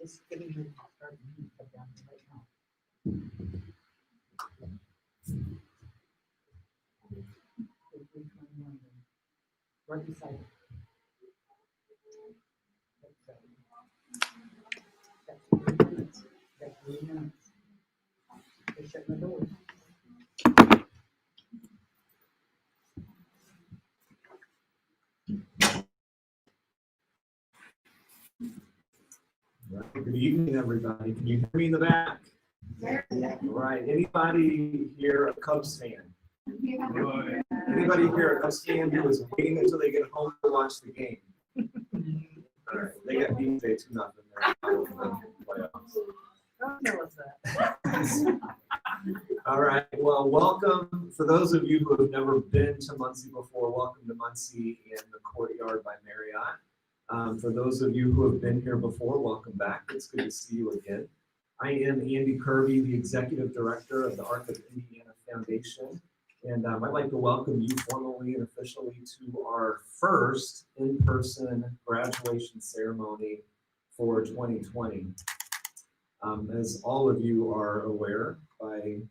Just getting ready to start the meeting down right now. Right beside it. That's 3 minutes. That's 3 minutes. They're shutting the doors. Good evening, everybody. Can you hear me in the back? All right. Anybody here a Cubs fan? Anybody here a Cubs fan who is waiting until they get home to watch the game? All right. They got beat today 2-0 there in the playoffs. Don't tell us that. All right. Well, welcome. For those of you who have never been to Muncie before, welcome to Muncie in the Courtyard by Marriott. For those of you who have been here before, welcome back. It's good to see you again. I am Andy Kirby, the Executive Director of the Arc of Indiana Foundation, and I'd like to welcome you formally and officially to our first in-person graduation ceremony for 2020. As all of you are aware by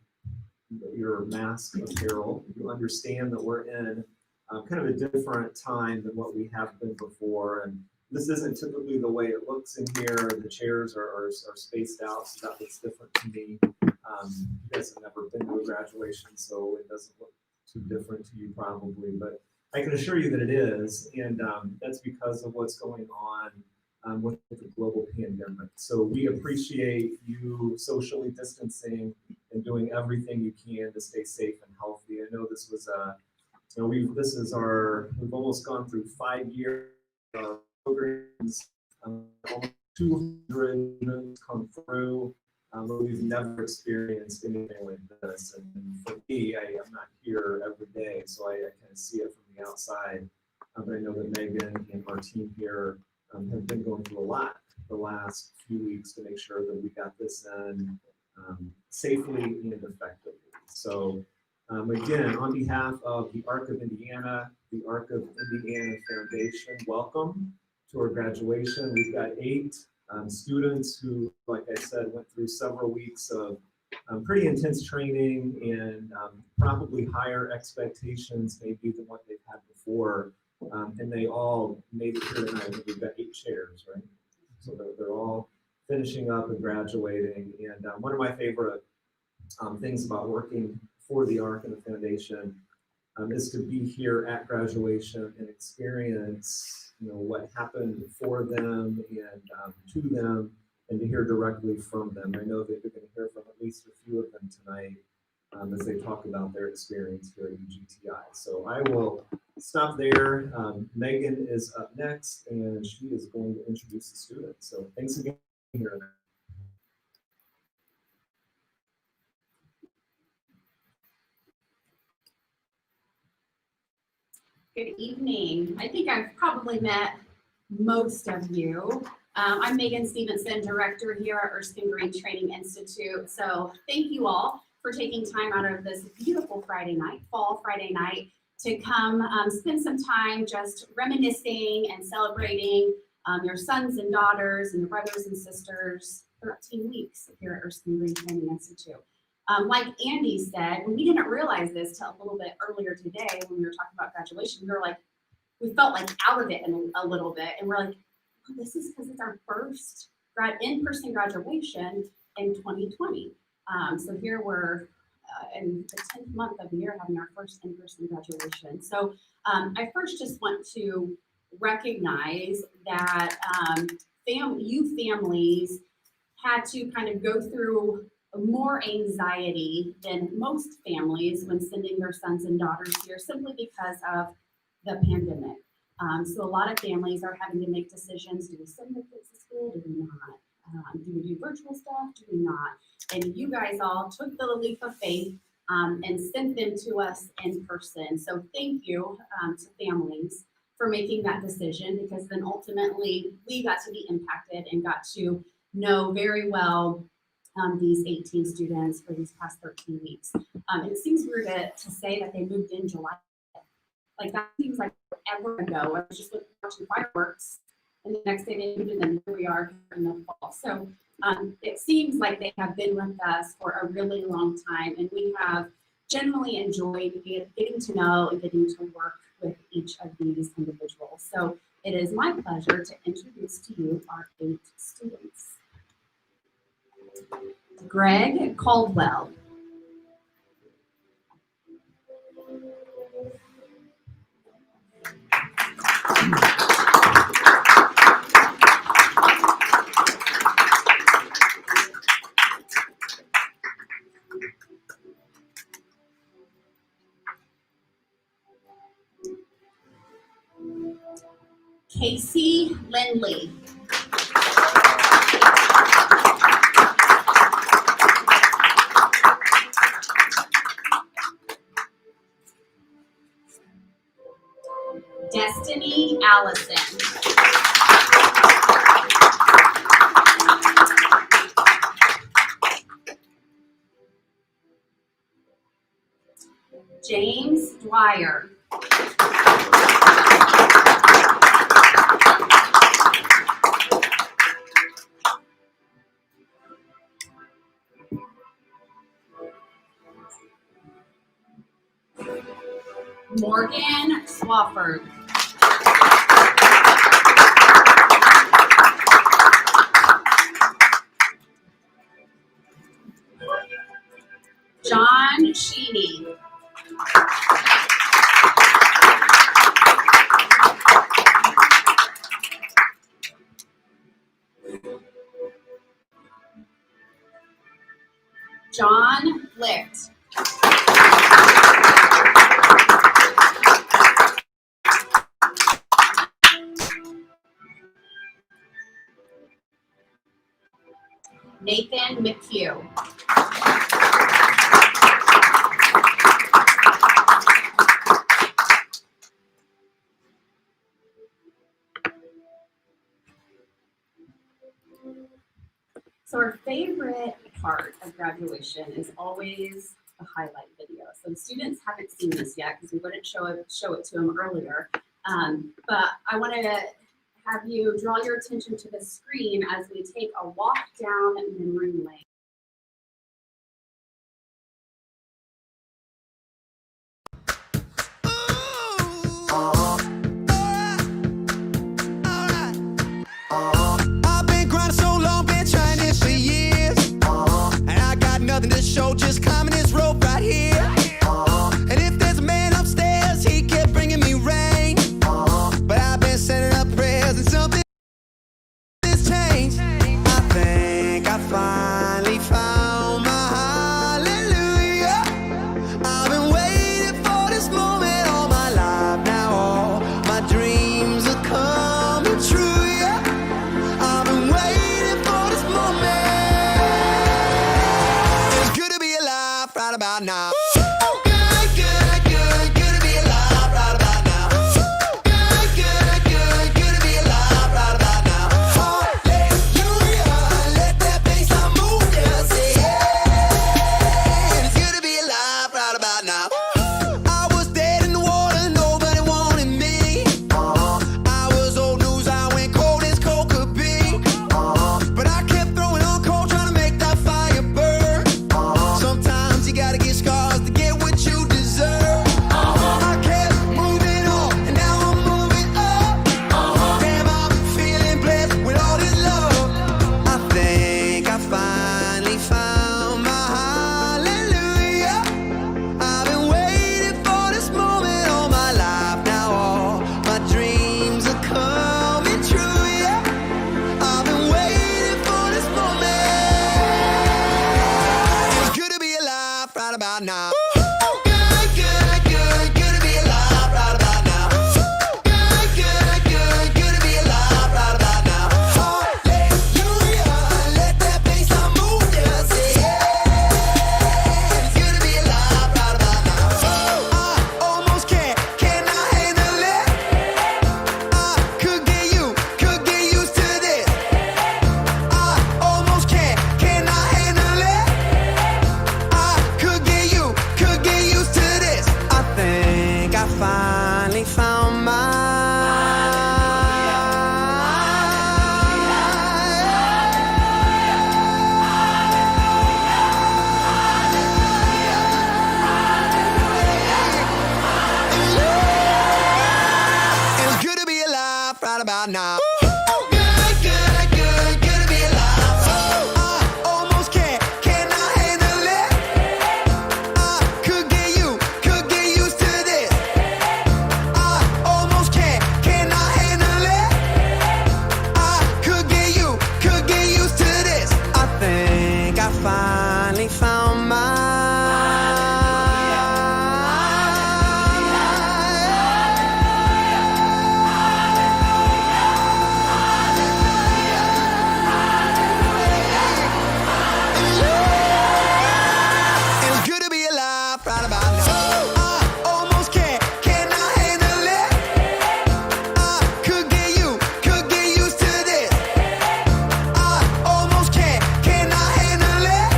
your mask apparel, you understand that we're in kind of a different time than what we have been before, and this isn't typically the way it looks in here. The chairs are spaced out, so that looks different to me. You guys have never been to a graduation, so it doesn't look too different to you probably, but I can assure you that it is, and that's because of what's going on with the global pandemic. So we appreciate you socially distancing and doing everything you can to stay safe and healthy. I know this was we've almost gone through 5 years of programs, almost 200 come through, but we've never experienced anything like this. And for me, I'm not here every day, so I kind of see it from the outside. But I know that Megan and our team here have been going through a lot the last few weeks to make sure that we got this in safely and effectively. So again, on behalf of the Arc of Indiana, the Arc of Indiana Foundation, welcome to our graduation. We've got 8 students who, like I said, went through several weeks of pretty intense training and probably higher expectations maybe than what they've had before. And they all made it here tonight. We've got 8 chairs, right? So they're all finishing up and graduating. And one of my favorite things about working for the Arc and the Foundation is to be here at graduation and experience, what happened for them and to them, and to hear directly from them. I know that you're going to hear from at least a few of them tonight as they talk about their experience here at EGTI. So I will stop there. Megan is up next, and she is going to introduce the students. So thanks again for being here tonight. Good evening. I think I've probably met most of you. I'm Megan Stevenson, director here at Erskine Green Training Institute. So thank you all for taking time out of this beautiful fall Friday night, to come spend some time just reminiscing and celebrating your sons and daughters and your brothers and sisters 13 weeks here at Erskine Green Training Institute. Like Andy said, we didn't realize this till a little bit earlier today when we were talking about graduation. We felt like out of it a little bit, and we're like, oh, this is because it's our first in-person graduation in 2020. So here we're in the 10th month of the year having our first in-person graduation. So I first just want to recognize that you families had to kind of go through more anxiety than most families when sending their sons and daughters here, simply because of the pandemic. So a lot of families are having to make decisions. Do we send the kids to school? Do we not? Do we do virtual stuff? Do we not? And you guys all took the leap of faith and sent them to us in person. So thank you to families for making that decision, because then ultimately we got to be impacted and got to know very well these 18 students for these past 13 weeks. It seems weird to say that they moved in July. Like that seems like forever ago. I was just watching fireworks, and the next day they moved in, and here we are in the fall. So it seems like they have been with us for a really long time, and we have generally enjoyed getting to know and getting to work with each of these individuals. So it is my pleasure to introduce to you our 8 students. Greg Caldwell. Casey Lindley. Destiny Allison. James Dwyer. Morgan Swafford. John Sheeny. John Licht. Nathan McHugh. So our favorite part of graduation is always the highlight video. So the students haven't seen this yet because we wouldn't show it to them earlier. But I wanted to have you draw your attention to the screen as we take a walk down memory lane. I've been grinding so long, been trying this for years. And I got nothing to show, just climbing this rope right here. And if there's a man upstairs, he kept bringing me rain. But I've been sending up prayers and something has changed. I think I finally found my hallelujah. I've been waiting for this moment all my life. Now all my dreams are coming true, yeah. I've been waiting for this moment. It's good to be alive right about now. Good to be alive right about now. Good to be alive right about now. Hallelujah, let that bassline move, yeah, say yeah. It's good to be alive right about now. I was dead in the water, nobody wanted me. I was old news, I went cold as cold could be. But I kept throwing on cold, trying to make that fire burn. Sometimes you gotta get scars to get what you deserve. I kept moving on, and now I'm moving up. Damn, I'm feeling blessed with all this love. I think I finally found my hallelujah. I've been waiting for this moment all my life. Now all my dreams are coming true, yeah. I've been waiting for this moment. It's good to be alive right about now. Good to be alive right about now. Good now. Good, good, good, good to be alive. I almost cannot handle it. I could get used to this. I almost cannot handle it. I could get used to this. I think I finally found It's good to be alive right about now. I almost cannot handle it. I could get used to this. I almost cannot handle it.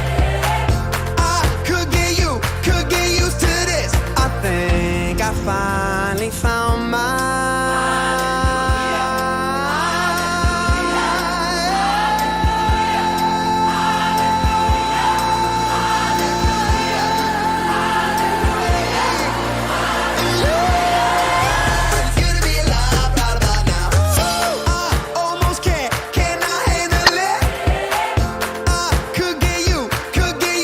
I could get used to this. I think I finally found It's good to be alive right about now. I almost cannot handle it. I could get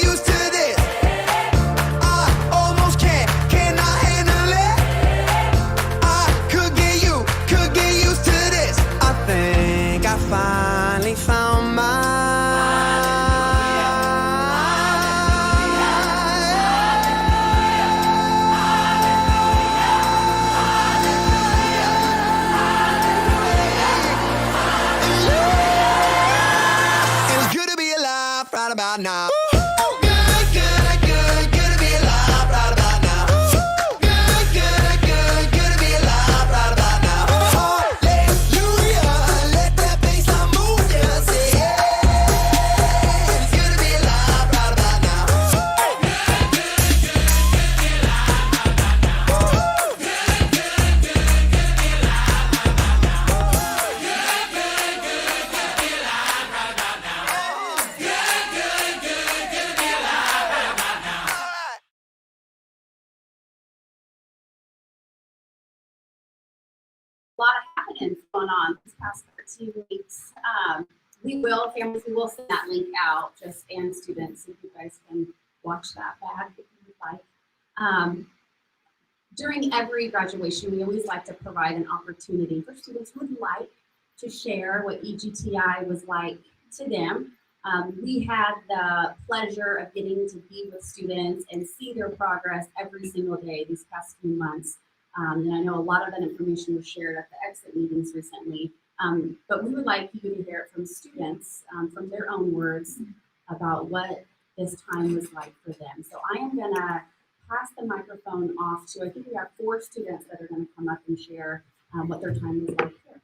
used to this. I almost cannot handle it. I could get used to this. I think I finally found It's good to be alive right about now. Good, good, good, good to be alive right about now. Good, good, good, good to be alive right about now. Hallelujah, let that bassline move ya. Say yeah, it's good to be alive right about now. A lot of happenings going on this past 13 weeks. Families, we will send that link out just and students, if you guys can watch that back if you would like. During every graduation, we always like to provide an opportunity for students who would like to share what EGTI was like to them. We had the pleasure of getting to be with students and see their progress every single day these past few months. And I know a lot of that information was shared at the exit meetings recently, but we would like you to hear it from students, from their own words about what this time was like for them. So I am gonna pass the microphone off to, I think we have 4 students that are gonna come up and share what their time was like here.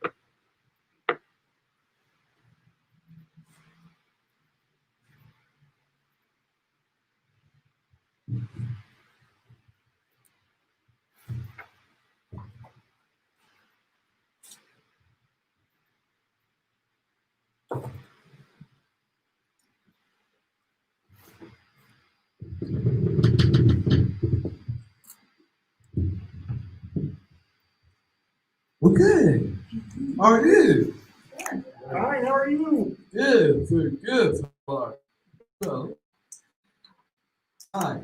Well, good. How are you? Hi, how are you? Good. So good so far. So, hi.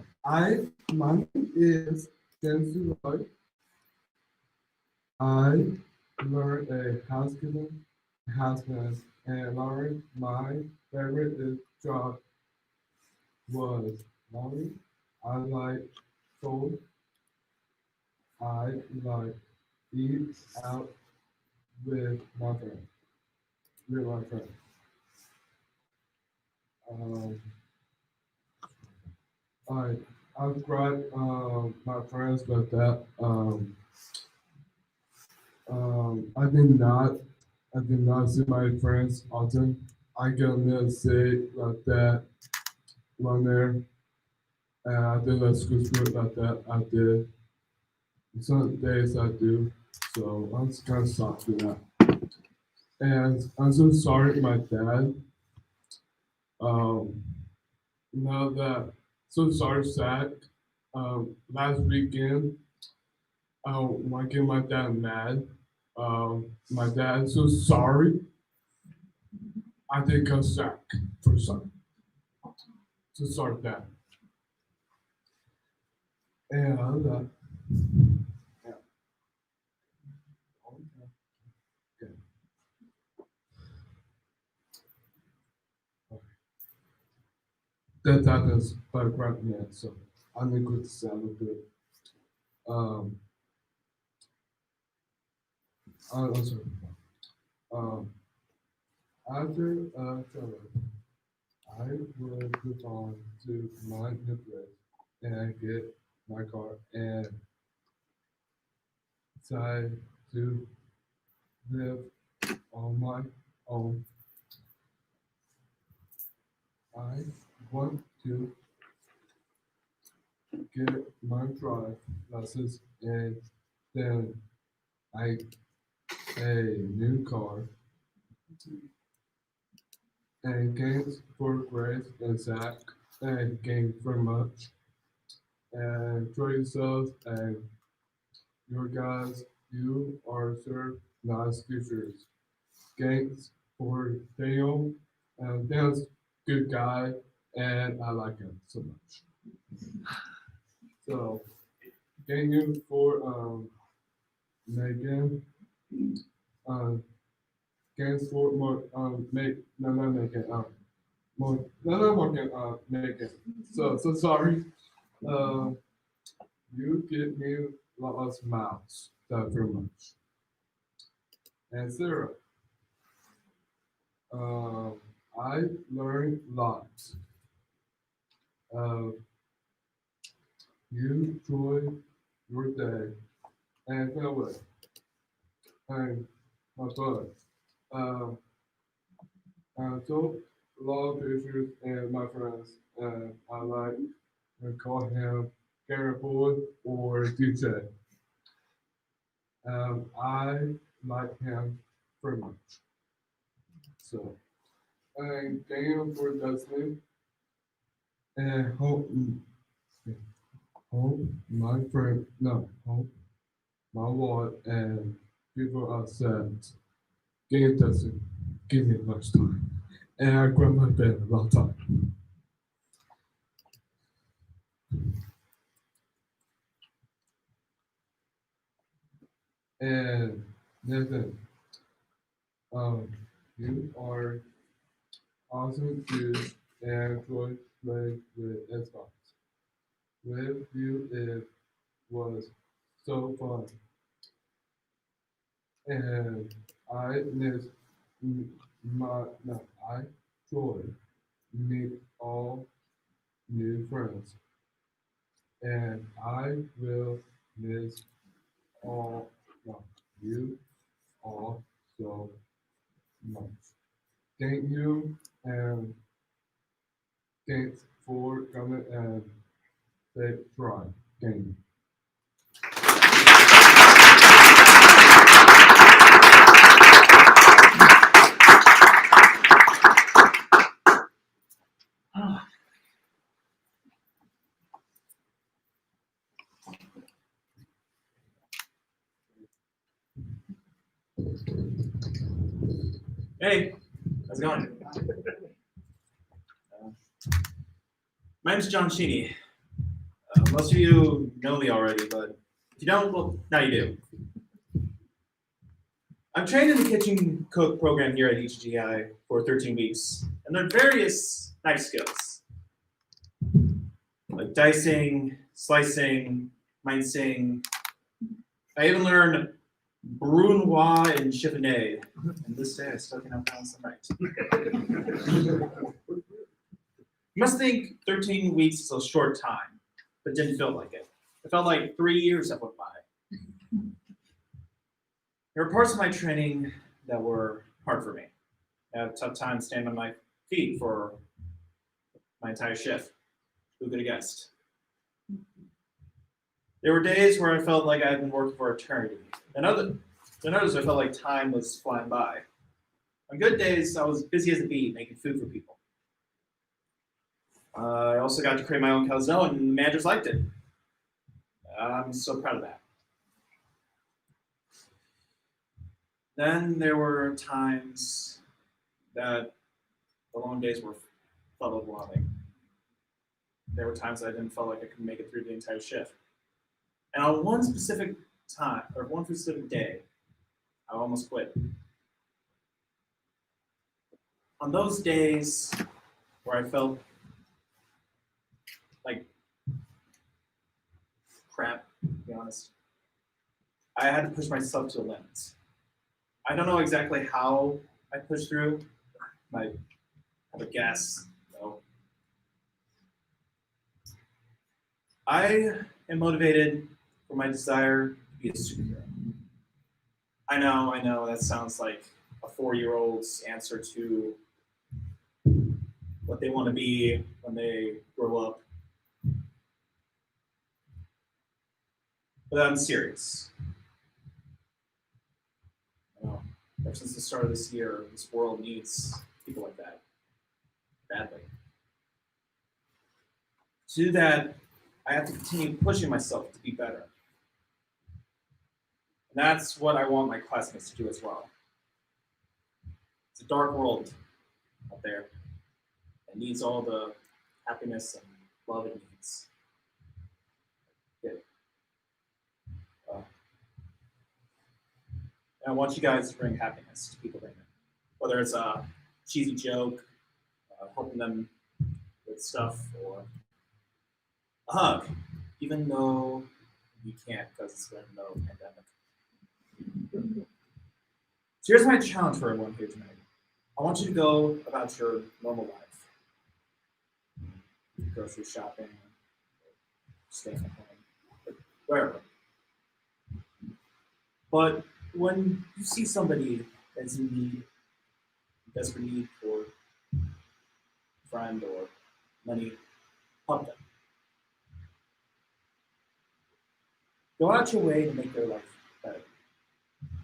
My name is James Lloyd. I learned a housekeeping, houseman, and learned my favorite job was learning. I like food. I like eat out with my friends. With my friends. I've got my friends like that. I did not see my friends often. I get to say like that one there, and I did a school sport like that. I did. Some days I do, so I'm just kind of soft to that. And I'm so sorry, my dad. Um, now that so sorry, Zach. Last weekend, when I get my dad mad, My dad's so sorry. I did come sack for something. So sorry, Dad. And that happens by right now, so I'm a good sound good. Um, also, um, after summer, I will move on to my new place and get my car and decide to live on my own. I want to get my drive license and then I a new car and gains for Grace and Zach and gain very much and enjoy yourselves and your guys you are served nice futures. Gains for Daniel and Daniel's good guy and I like him so much. So thank you for Megan. Gains for more make no no Megan more no no Morgan Megan. So sorry. Um you give me lots of mouths. Thank you very much. And Sarah, um I learned lots. Uh, you enjoy your day and farewell. And my brother. Um so a lot of pictures and my friends I like to call him Gary Boy or DJ. I like him very much. So and thank you for listening and hope my friend no hope my ward and people accept game testing give me much time and I grab my bed a lot of time. And Nathan, um, you are awesome to and enjoy play with Xbox. With you it was so fun. And I miss my no, I joy meet all new friends. And I will miss all no, you all so much. Thank you and thanks for coming and they try. Thank you. Hey, how's it going? My name's John Sheeny. Most of you know me already, but if you don't, well, now you do. I'm trained in the kitchen cook program here at EGTI for 13 weeks, and learned various knife skills, like dicing, slicing, mincing. I even learned Brunoise and chiffonade, and this day I still cannot pronounce them right. You must think 13 weeks is a short time, but didn't feel like it. It felt like 3 years that went by. There were parts of my training that were hard for me. I had a tough time standing on my feet for my entire shift. Who could have guessed? There were days where I felt like I had been working for eternity. And others I felt like time was flying by. On good days, I was busy as a bee making food for people. I also got to create my own calzone, and the managers liked it. I'm so proud of that. Then there were times that the long days felt overwhelming. There were times I didn't feel like I could make it through the entire shift. And on one specific time, or one specific day, I almost quit. On those days where I felt like crap, to be honest, I had to push myself to the limits. I don't know exactly how I pushed through. I have a guess, though. I am motivated for my desire to be a superhero. I know, that sounds like a 4-year-old's answer to what they want to be when they grow up. But I'm serious. Ever since the start of this year, this world needs people like that badly. To do that, I have to continue pushing myself to be better. And that's what I want my classmates to do as well. It's a dark world out there that needs all the happiness and love it needs. And I want you guys to bring happiness to people they know. Whether it's a cheesy joke, helping them with stuff, or a hug, even though you can't because it's in the middle of the pandemic. So here's my challenge for everyone here tonight. I want you to go about your normal life. Grocery shopping, staying at home, wherever. But when you see somebody that's in need, desperate need for a friend or money, help them. Go out your way to make their life better.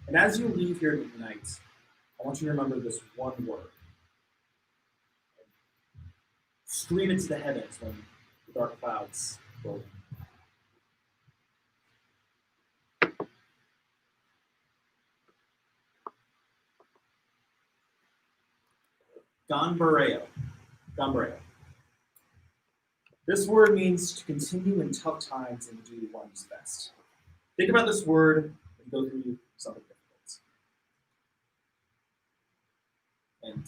And as you leave here tonight, I want you to remember this one word. Scream it to the heavens when the dark clouds roll in. Ganbareo. This word means to continue in tough times and do one's best. Think about this word and go through something difficult. And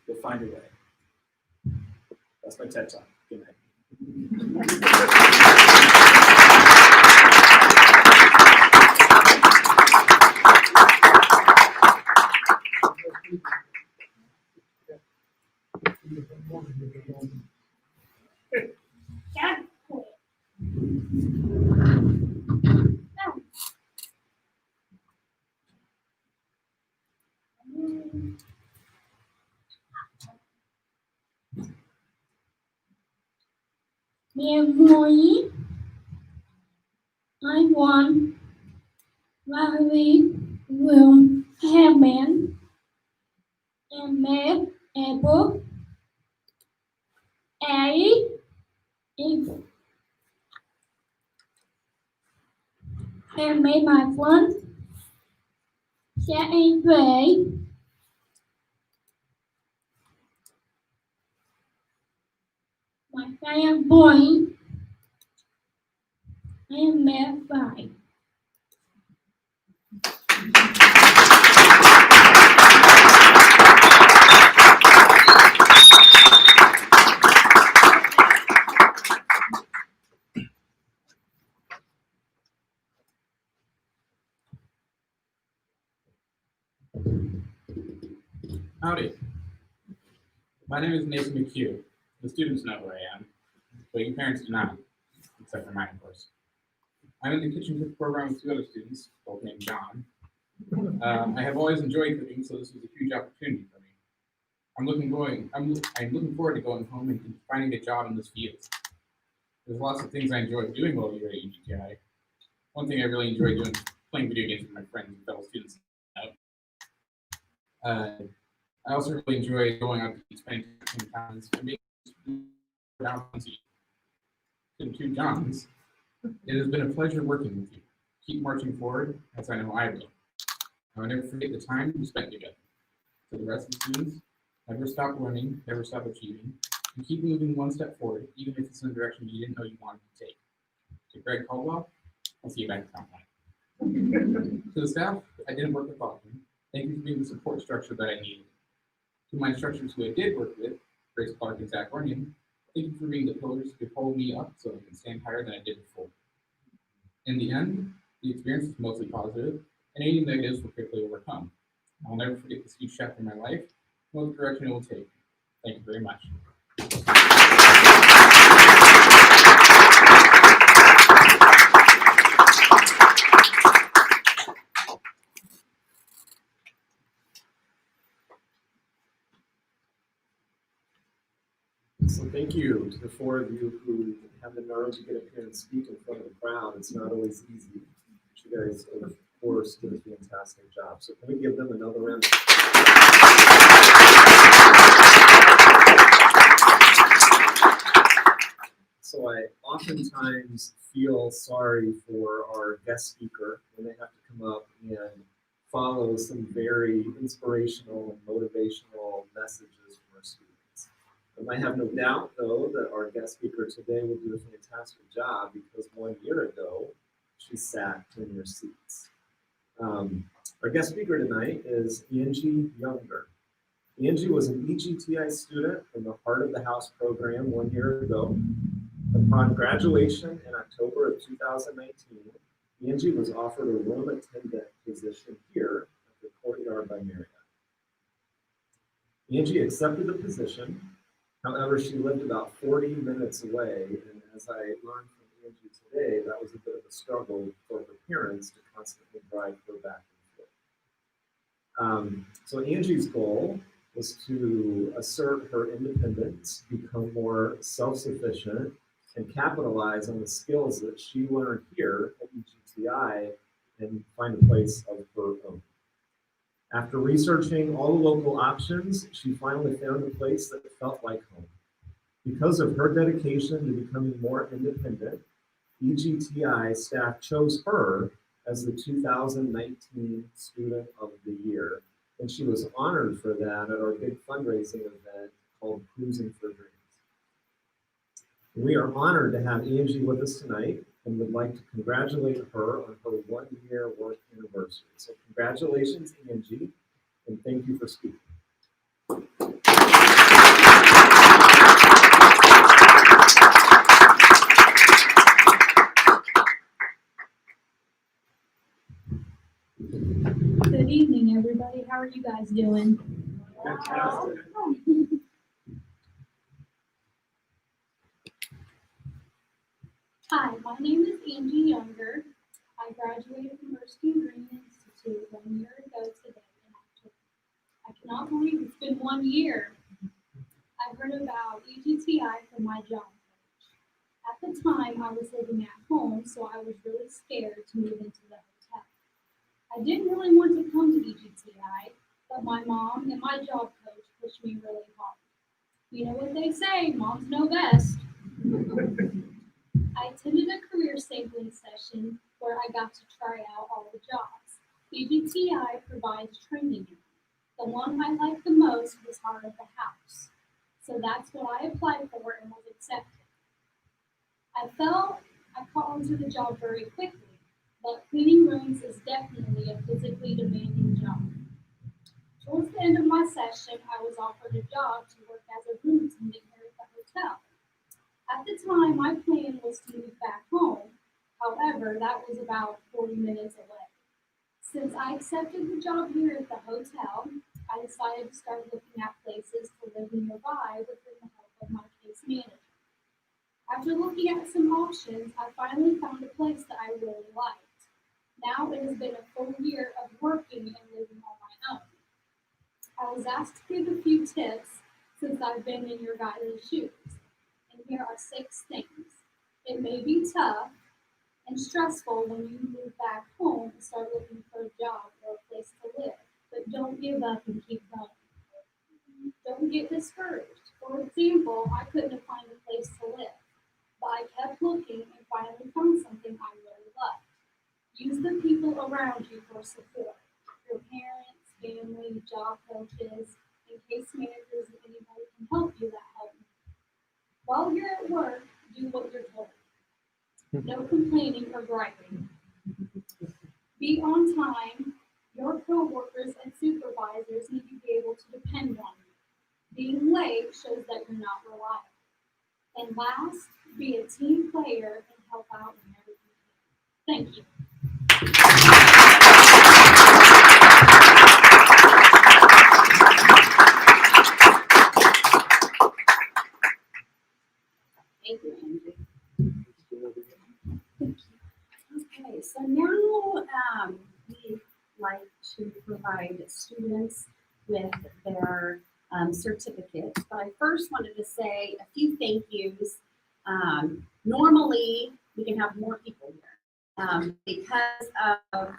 you'll find your way. That's my TED Talk. Good night. Memory. I want Larry will happen and make able a if and make my friend sẽ in về my fan boy and made by Howdy. My name is Nathan McHugh. The students know who I am, but your parents do not, except for mine, of course. I'm in the kitchen cook program with 2 other students, both named John. I have always enjoyed cooking, so this was a huge opportunity for me. I'm looking forward to going home and finding a job in this field. There's lots of things I enjoy doing while here at EGTI. One thing I really enjoy doing is playing video games with my friends and fellow students. I also really enjoy going out to eat, spending time in towns, and being around to 2 Johns. It has been a pleasure working with you. Keep marching forward, as I know I will. I will never forget the time we spent together. To the rest of the students, never stop learning, never stop achieving, and keep moving one step forward, even if it's in a direction you didn't know you wanted to take. To Greg Caldwell, I'll see you back at town line. To the staff, I didn't work with often. Thank you for being the support structure that I needed. To my instructors who I did work with, Grace Clark and Zach Runyon, thank you for being the pillars to hold me up so I can stand higher than I did before. In the end, the experience was mostly positive, and any negatives were quickly overcome. I will never forget this huge chapter in my life, and what direction it will take. Thank you very much. So thank you to the four of you who have the nerve to get up here and speak in front of the crowd. It's not always easy. But you guys, of course, did a fantastic job. So can we give them another round? So I oftentimes feel sorry for our guest speaker when they have to come up and follow some very inspirational and motivational messages from our students. I have no doubt, though, that our guest speaker today will do a fantastic job because 1 year ago, she sat in your seats. Our guest speaker tonight is Angie Younger. Angie was an EGTI student from the Heart of the House program 1 year ago. Upon graduation in October of 2019, Angie was offered a room attendant position here at the Courtyard by Marriott. Angie accepted the position. However, she lived about 40 minutes away, and as I learned from Angie today, that was a bit of a struggle for her parents to constantly drive her back and forth. So Angie's goal was to assert her independence, become more self-sufficient, and capitalize on the skills that she learned here at EGTI and find a place of her own. After researching all the local options, she finally found a place that felt like home. Because of her dedication to becoming more independent, EGTI staff chose her as the 2019 Student of the Year, and she was honored for that at our big fundraising event called Cruising for Dreams. We are honored to have Angie with us tonight and would like to congratulate her on her 1 year work anniversary. So congratulations, Angie, and thank you for speaking. Good evening, everybody. How are you guys doing? Fantastic. Hi, my name is Angie Younger. I graduated from Erskine Green Institute 1 year ago today in October. I cannot believe it's been 1 year. I heard about EGTI from my job coach. At the time, I was living at home, so I was really scared to move into the hotel. I didn't really want to come to EGTI, but my mom and my job coach pushed me really hard. You know what they say, moms know best. I attended a career sampling session where I got to try out all the jobs. EGTI provides training. The one I liked the most was Heart of the House. So that's what I applied for and was accepted. I felt I caught on to the job very quickly, but cleaning rooms is definitely a physically demanding job. Towards the end of my session, I was offered a job to work as a room attendant here at the hotel. At the time, my plan was to move back home. However, that was about 40 minutes away. Since I accepted the job here at the hotel, I decided to start looking at places to live nearby with the help of my case manager. After looking at some options, I finally found a place that I really liked. Now it has been a full year of working and living on my own. I was asked to give a few tips since I've been in your guys' shoes. And here are 6 things. It may be tough and stressful when you move back home and start looking for a job or a place to live, but don't give up and keep going. Don't get discouraged. For example, I couldn't find a place to live, but I kept looking and finally found something I really loved. Use the people around you for support. Your parents, family, job coaches, and case managers, if anybody can help you, that help me. While you're at work, do what you're told. No complaining or griping. Be on time. Your coworkers and supervisors need to be able to depend on you. Being late shows that you're not reliable. And last, be a team player and help out whenever you can. Thank you. Thank you, Andrew. Okay, so now we like to provide students with their certificates. But I first wanted to say a few thank yous. Normally, we can have more people here. Because of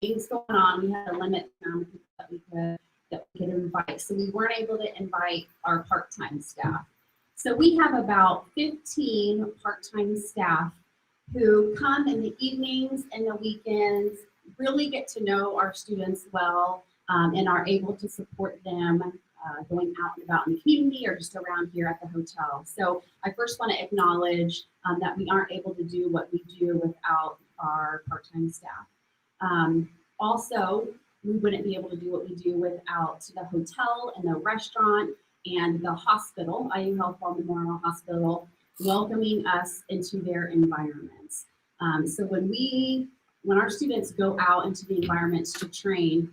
things going on, we had to limit the amount of people that we could invite. So we weren't able to invite our part-time staff. So we have about 15 part-time staff who come in the evenings and the weekends, really get to know our students well, and are able to support them going out and about in the community or just around here at the hotel. So I first want to acknowledge that we aren't able to do what we do without our part-time staff. Also, we wouldn't be able to do what we do without the hotel and the restaurant and the hospital, IU Healthwell Memorial Hospital, welcoming us into their environments. So when our students go out into the environments to train,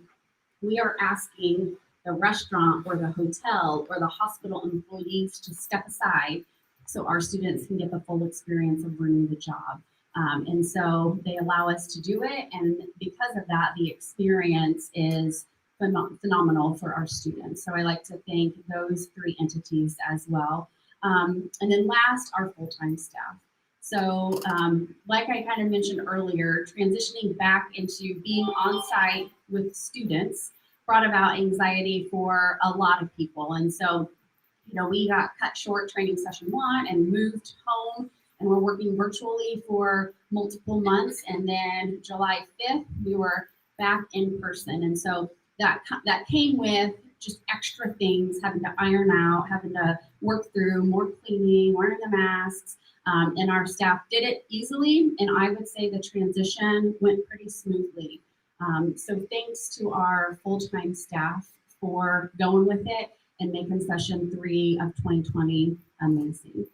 we are asking the restaurant or the hotel or the hospital employees to step aside so our students can get the full experience of learning the job. And so they allow us to do it, and because of that, the experience is phenomenal for our students. So I like to thank those three entities as well. And then last, our full-time staff. So like I kind of mentioned earlier, transitioning back into being on site with students brought about anxiety for a lot of people. And so, we got cut short training session 1 and moved home, and we're working virtually for multiple months. And then July 5th, we were back in person. And so that came with just extra things, having to iron out, having to work through more cleaning, wearing the masks, and our staff did it easily. And I would say the transition went pretty smoothly. So thanks to our full-time staff for going with it and making session 3 of 2020 amazing.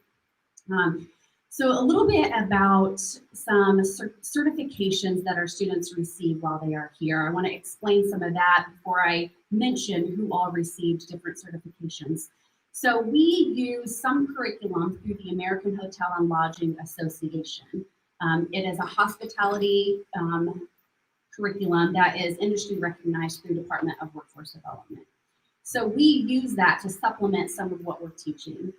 So a little bit about some certifications that our students receive while they are here. I want to explain some of that before I mention who all received different certifications. So we use some curriculum through the American Hotel and Lodging Association. It is a hospitality curriculum that is industry recognized through Department of Workforce Development. So we use that to supplement some of what we're teaching.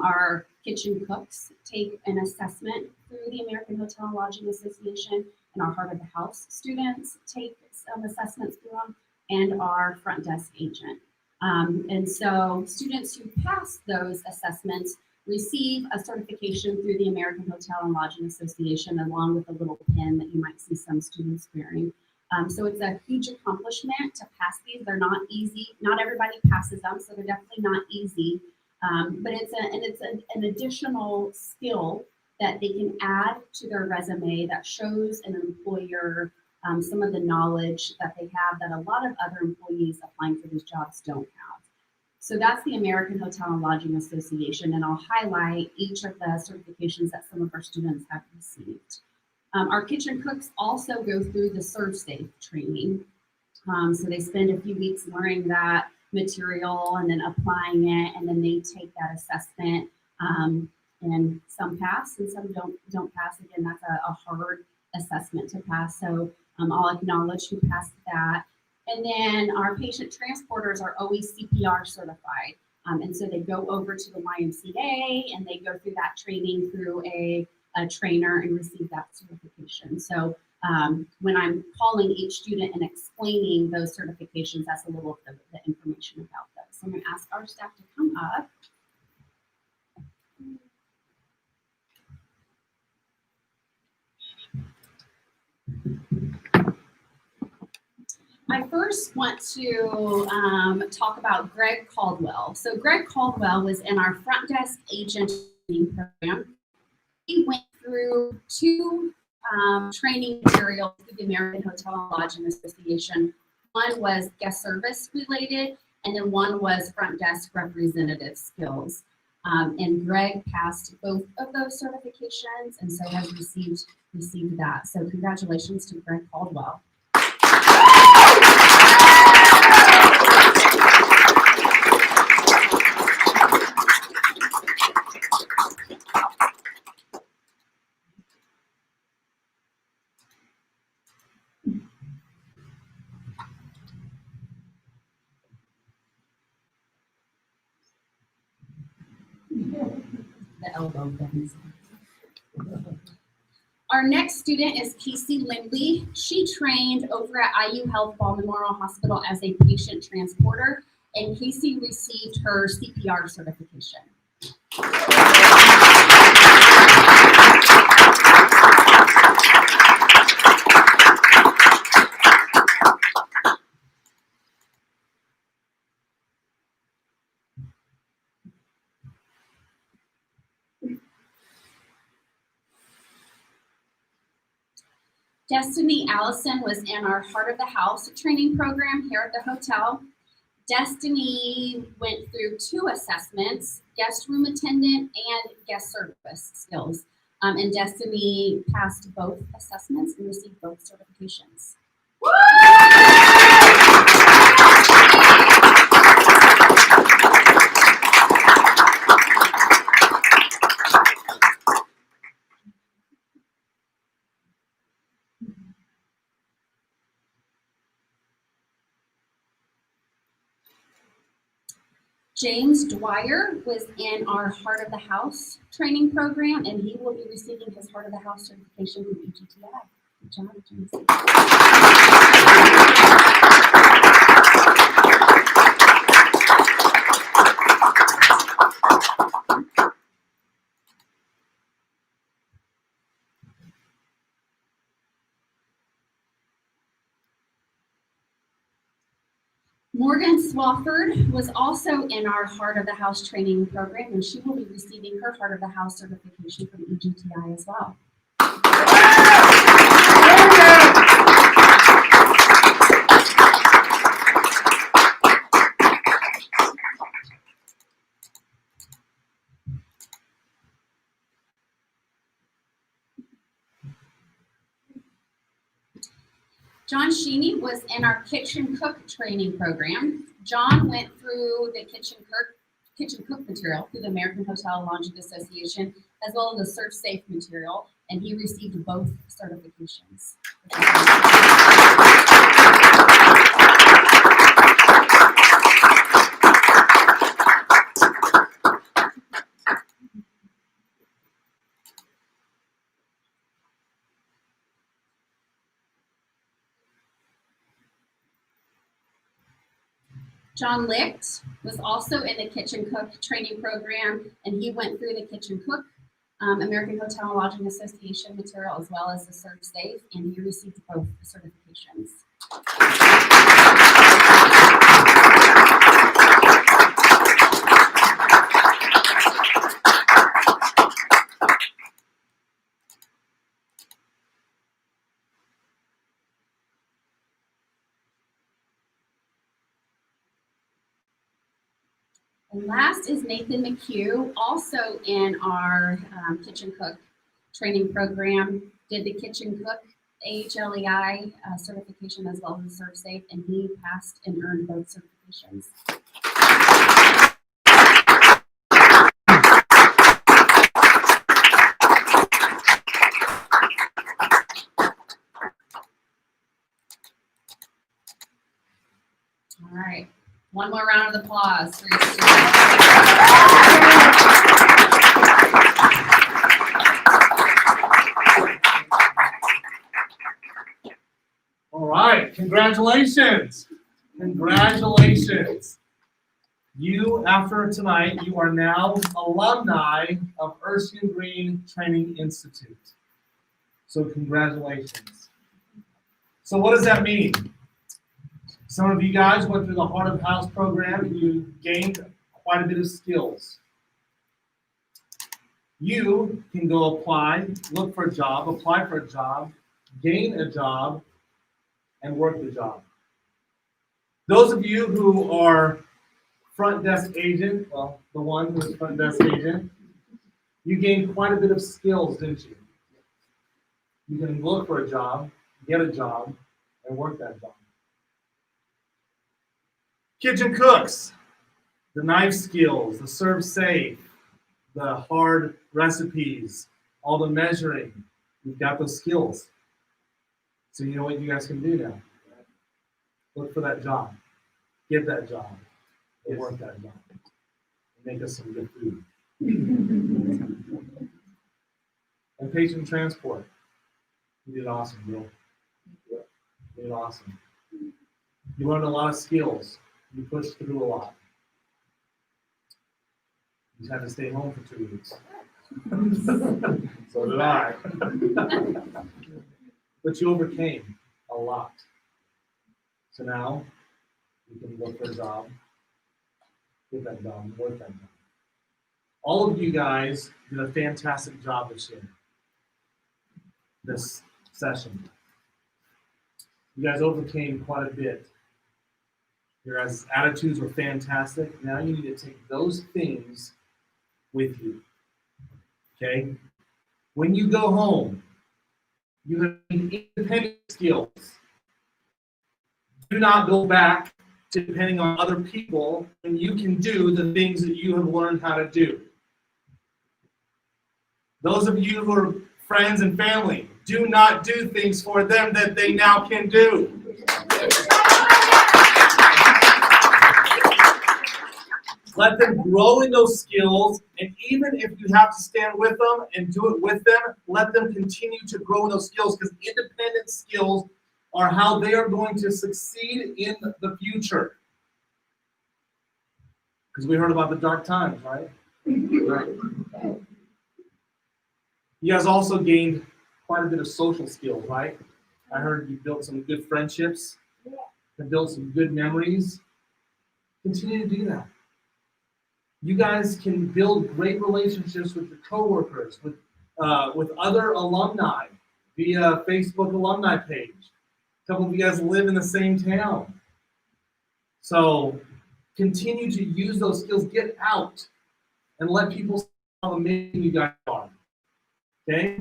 Our kitchen cooks take an assessment through the American Hotel and Lodging Association, and our Heart of the House students take some assessments through them, and our front desk agent. And so students who pass those assessments receive a certification through the American Hotel and Lodging Association, along with a little pin that you might see some students wearing. So it's a huge accomplishment to pass these. They're not easy. Not everybody passes them, so they're definitely not easy. But it's an additional skill that they can add to their resume that shows an employer some of the knowledge that they have that a lot of other employees applying for these jobs don't have. So that's the American Hotel and Lodging Association, and I'll highlight each of the certifications that some of our students have received. Our kitchen cooks also go through the Serve Safe training. So they spend a few weeks learning that material and then applying it, and then they take that assessment, and some pass and some don't pass. Again, that's a hard assessment to pass. So I'll acknowledge who passed that. And then our patient transporters are always CPR certified. And so they go over to the YMCA and they go through that training through a trainer and receive that certification. So when I'm calling each student and explaining those certifications, that's a little of the information about those. So I'm going to ask our staff to come up. I first want to talk about Greg Caldwell. So Greg Caldwell was in our front desk agent training program. He went through 2 training materials through the American Hotel and Lodging Association. One was guest service related, and then one was front desk representative skills. And Greg passed both of those certifications, and so has received that. So congratulations to Greg Caldwell. The elbow bends. Our next student is Casey Lindley. She trained over at IU Health Ball Memorial Hospital as a patient transporter, and Casey received her CPR certification. Destiny Allison was in our Heart of the House training program here at the hotel. Destiny went through 2 assessments, guest room attendant and guest service skills. And Destiny passed both assessments and received both certifications. James Dwyer was in our Heart of the House training program, and he will be receiving his Heart of the House certification from EGTI. Good job, James. Morgan Swafford was also in our Heart of the House training program, and she will be receiving her Heart of the House certification from EGTI as well. John Sheeney was in our kitchen cook training program. John went through the kitchen cook material through the American Hotel and Lodging Association, as well as the Serve Safe material, and he received both certifications. John Licht was also in the kitchen cook training program, and he went through the kitchen cook, American Hotel and Lodging Association material, as well as the Serve Safe, and he received both certifications. And last is Nathan McHugh, also in our kitchen cook training program, did the kitchen cook AHLEI certification as well as the Serve Safe, and he passed and earned both certifications. All right. One more round of applause for your students. All right, congratulations. Congratulations. You, after tonight, you are now alumni of Erskine Green Training Institute. So congratulations. So what does that mean? Some of you guys went through the Heart of House program and you gained quite a bit of skills. You can go apply, look for a job, apply for a job, gain a job, and work the job. Those of you who are front desk agent, well, the one who is front desk agent, you gained quite a bit of skills, didn't you? You can look for a job, get a job, and work that job. Kitchen cooks, the knife skills, the serve safe, the hard recipes, all the measuring, you've got those skills. So you know what you guys can do now? Look for that job, get that job, and work that job, and make us some good food. And patient transport, you did awesome, Bill. You did awesome. You learned a lot of skills. You pushed through a lot. You just had to stay home for 2 weeks. So did I. But you overcame a lot. So now you can look for a job, get that job, work that job. All of you guys did a fantastic job this year, this session. You guys overcame quite a bit. Your guys' attitudes were fantastic. Now you need to take those things with you. Okay? When you go home, you have independent skills. Do not go back to depending on other people when you can do the things that you have learned how to do. Those of you who are friends and family, do not do things for them that they now can do. Let them grow in those skills, and even if you have to stand with them and do it with them, let them continue to grow in those skills, because independent skills are how they are going to succeed in the future. Because we heard about the dark times, right? Right. You guys also gained quite a bit of social skills, right? I heard you built some good friendships and built some good memories. Continue to do that. You guys can build great relationships with your coworkers, with other alumni via Facebook alumni page. A couple of you guys live in the same town. So continue to use those skills. Get out and let people see how amazing you guys are. Okay?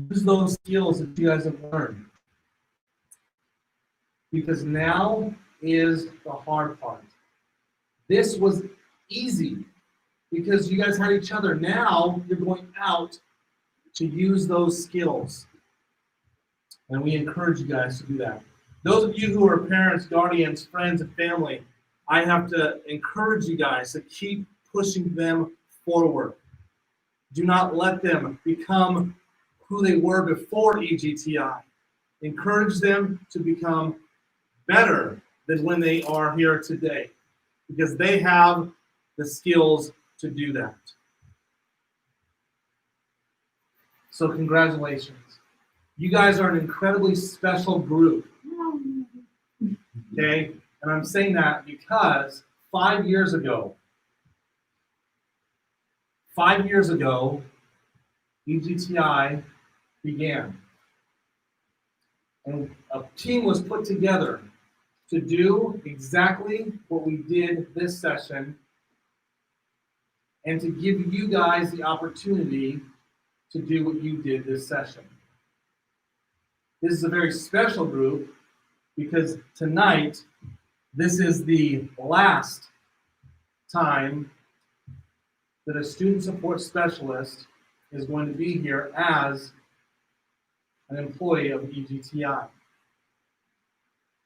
Use those skills that you guys have learned. Because now is the hard part. This was easy because you guys had each other. Now you're going out to use those skills. And we encourage you guys to do that. Those of you who are parents, guardians, friends, and family, I have to encourage you guys to keep pushing them forward. Do not let them become who they were before EGTI. Encourage them to become better than when they are here today, because they have the skills to do that. So congratulations. You guys are an incredibly special group. Okay? And I'm saying that because 5 years ago, EGTI began. And a team was put together to do exactly what we did this session, and to give you guys the opportunity to do what you did this session. This is a very special group because tonight, this is the last time that a student support specialist is going to be here as an employee of EGTI.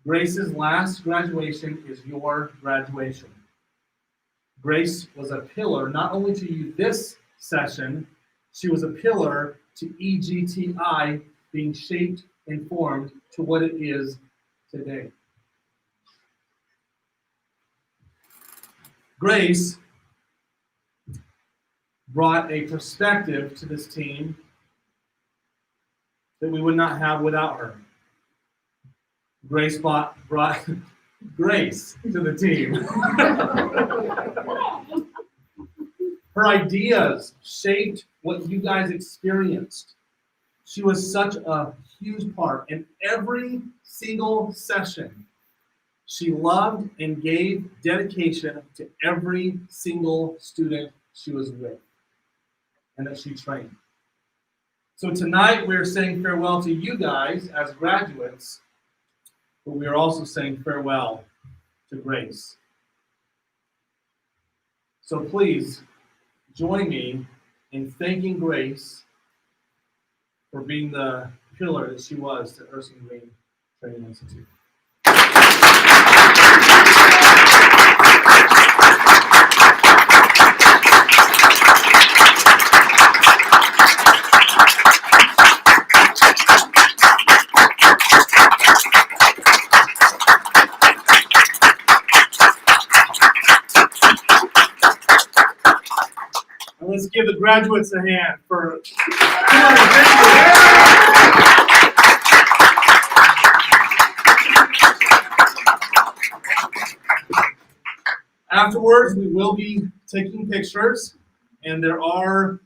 Grace's last graduation is your graduation. Grace was a pillar not only to you this session, she was a pillar to EGTI being shaped and formed to what it is today. Grace brought a perspective to this team that we would not have without her. Grace brought Grace to the team. Her ideas shaped what you guys experienced. She was such a huge part in every single session. She loved and gave dedication to every single student she was with and that she trained. So tonight we're saying farewell to you guys as graduates, but we are also saying farewell to Grace. So please join me in thanking Grace for being the pillar that she was to Erskine Green Training Institute. And let's give the graduates a hand for Afterwards, we will be taking pictures, and there are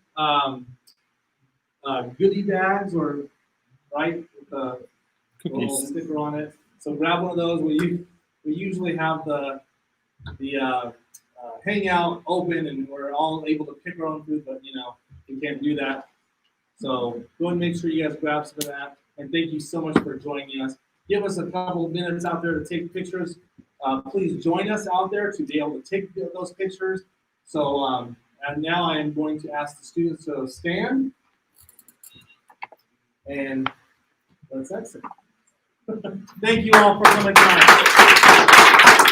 goodie bags, or right, with a little sticker on it. So grab one of those. We usually have the hangout open, and we're all able to pick our own food, but you know we can't do that. So go and make sure you guys grab some of that. And thank you so much for joining us. Give us a couple of minutes out there to take pictures. Please join us out there to be able to take those pictures. So, and now I am going to ask the students to stand. And let's exit. Thank you all for coming tonight.